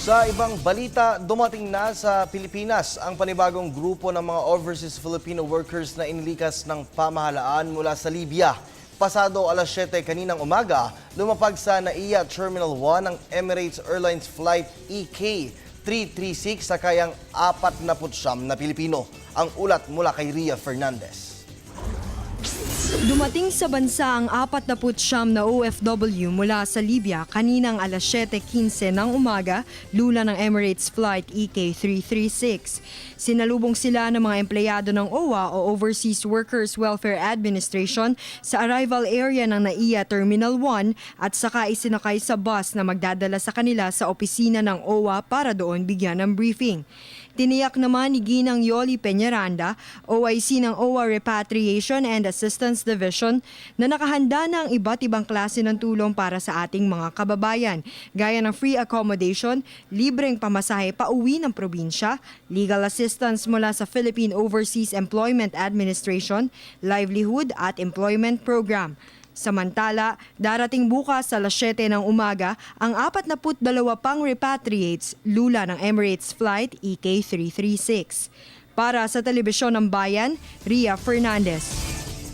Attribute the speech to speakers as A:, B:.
A: Sa ibang balita, dumating na sa Pilipinas ang panibagong grupo ng mga overseas Filipino workers na inilikas ng pamahalaan mula sa Libya. Pasado alas 7 kaninang umaga, lumapag sa NAIA Terminal 1 ang Emirates Airlines Flight EK336 sa kayang 49 na Pilipino. Ang ulat mula kay Ria Fernandez.
B: Dumating sa bansa ang 49 na OFW mula sa Libya kaninang alas 7:15 ng umaga, lula ng Emirates Flight EK336. Sinalubong sila ng mga empleyado ng OWA o Overseas Workers Welfare Administration sa arrival area ng NAIA Terminal 1 at saka isinakay sa bus na magdadala sa kanila sa opisina ng OWA para doon bigyan ng briefing. Tiniyak naman ni Ginang Yoli Peñaranda, OIC ng OWA Repatriation and Assistance Division, na nakahanda na ang iba't ibang klase ng tulong para sa ating mga kababayan, gaya ng free accommodation, libreng pamasahe pauwi ng probinsya, legal assistance mula sa Philippine Overseas Employment Administration, livelihood at employment program. Samantala, darating bukas sa alas 7 ng umaga ang 42 pang repatriates lula ng Emirates Flight EK336. Para sa Telebisyon ng Bayan, Ria Fernandez.